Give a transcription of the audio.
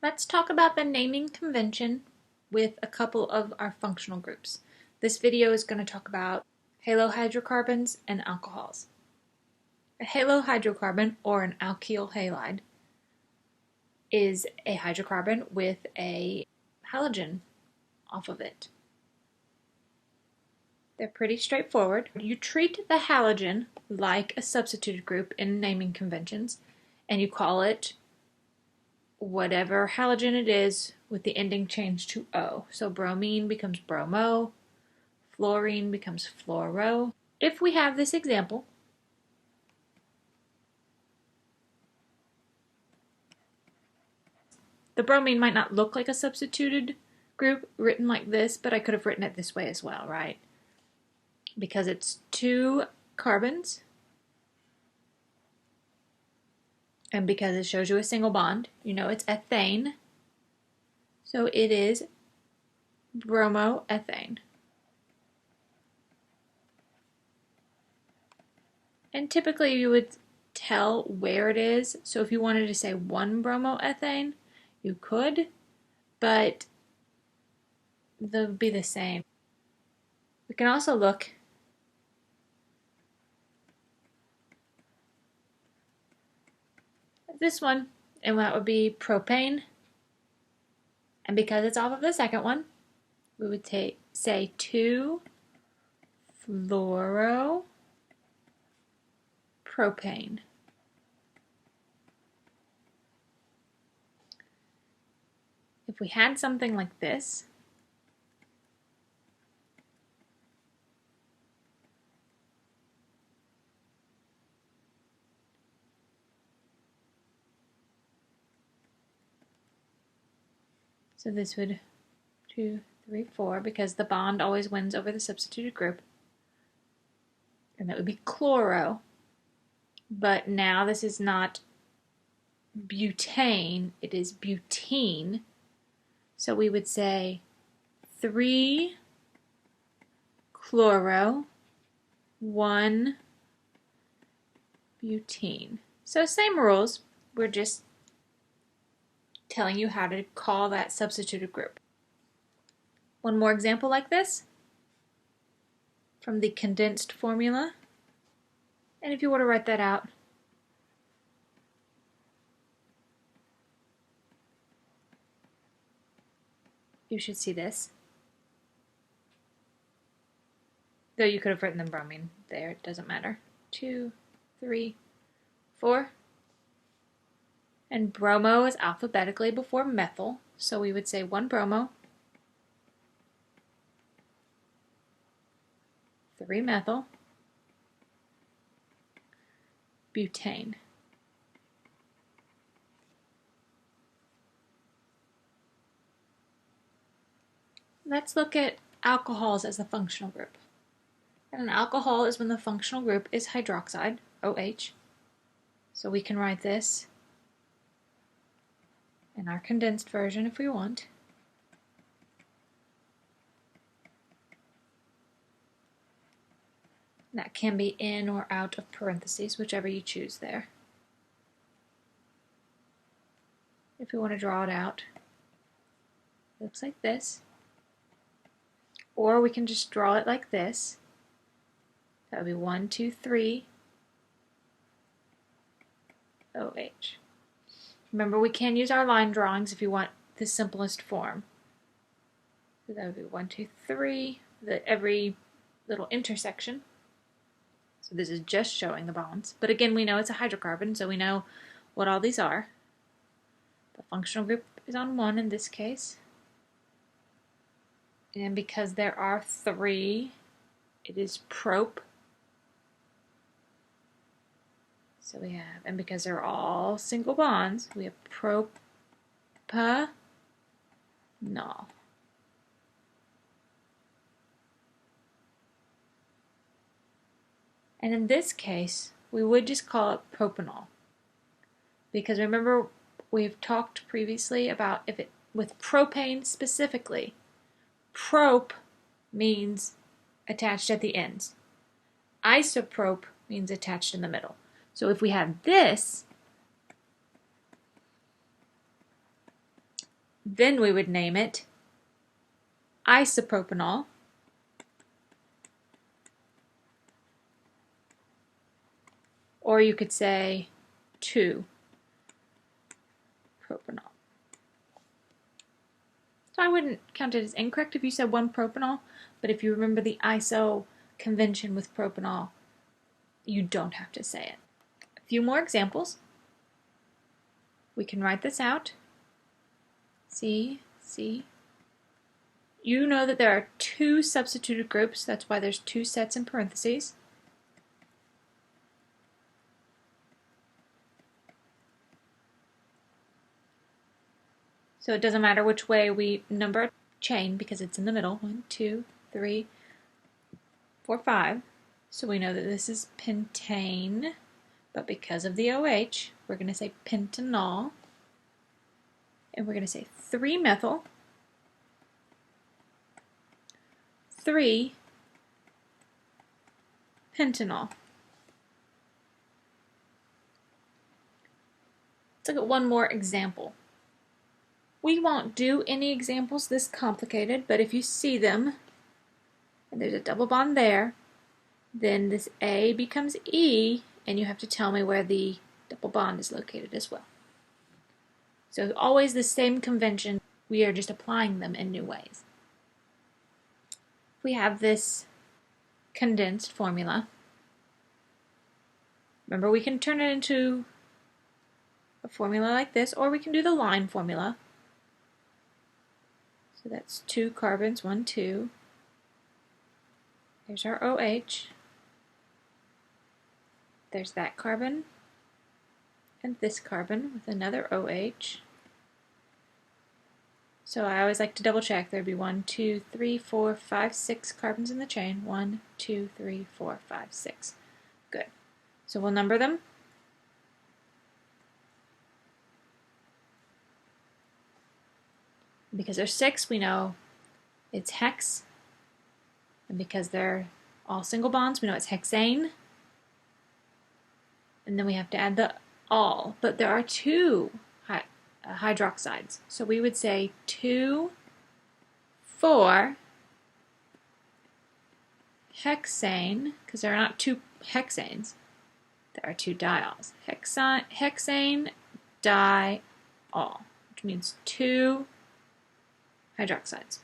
Let's talk about the naming convention with a couple of our functional groups. This video is going to talk about halohydrocarbons and alcohols. A halohydrocarbon, or an alkyl halide, is a hydrocarbon with a halogen off of it. They're pretty straightforward. You treat the halogen like a substituted group in naming conventions, and you call it whatever halogen it is with the ending changed to O. So bromine becomes bromo, fluorine becomes fluoro. If we have this example, the bromine might not look like a substituted group written like this, but I could have written it this way as well, right? Because it's two carbons, and because it shows you a single bond, you know it's ethane. So it is bromoethane. And typically you would tell where it is. So if you wanted to say one bromoethane, you could, but they'll be the same. We can also look at this one, and that would be propane. And because it's off of the second one, we would say 2-fluoropropane. If we had something like this, so this would 2, 3, 4, because the bond always wins over the substituted group. And that would be chloro. But now this is not butane, it is butene. So we would say 3-chloro, 1-butene. So same rules, we're just telling you how to call that substituted group. One more example like this from the condensed formula. And if you want to write that out, you should see this. Though you could have written the bromine there, it doesn't matter. 2, 3, 4. And bromo is alphabetically before methyl, so we would say 1-bromo, 3-methyl, butane. Let's look at alcohols as a functional group. And an alcohol is when the functional group is hydroxide, OH. So we can write this in our condensed version if we want. That can be in or out of parentheses, whichever you choose there. If we want to draw it out, it looks like this. Or we can just draw it like this. That would be 1, 2, 3, OH. Remember, we can use our line drawings if you want the simplest form. So that would be 1, 2, 3, every little intersection. So this is just showing the bonds. But again, we know it's a hydrocarbon, so we know what all these are. The functional group is on 1 in this case. And because there are 3, it is prop. So we have, and because they're all single bonds, we have propanol. And in this case, we would just call it propanol. Because remember, we've talked previously about if it, with propane specifically, prop means attached at the ends. Isoprop means attached in the middle. So if we have this, Then we would name it isopropanol. Or you could say 2-propanol. So I wouldn't count it as incorrect if you said 1-propanol, but if you remember the iso convention with propanol, you don't have to say it. A few more examples. We can write this out. C. You know that there are 2 substituted groups, that's why there's 2 sets in parentheses. So it doesn't matter which way we number a chain because it's in the middle. 1, 2, 3, 4, 5. So we know that this is pentane, but because of the OH, we're going to say pentanol. And we're going to say 3-methyl, 3-pentanol. Let's look at one more example. We won't do any examples this complicated, but if you see them, and there's a double bond there, then this A becomes E, and you have to tell me where the double bond is located as well. So always the same convention, we are just applying them in new ways. We have this condensed formula. Remember, we can turn it into a formula like this, or we can do the line formula. So that's 2 carbons, 1, 2. There's our OH. There's that carbon and this carbon with another OH. So I always like to double check. There'd be 1, 2, 3, 4, 5, 6 carbons in the chain. 1, 2, 3, 4, 5, 6. Good. So we'll number them. Because there's 6, we know it's hex. And because they're all single bonds, we know it's hexane. And then we have to add the all. But there are 2 hydroxides. So we would say 2, 4 hexane, because there are not 2 hexanes. There are 2 diols. Hexane diol, which means 2 hydroxides.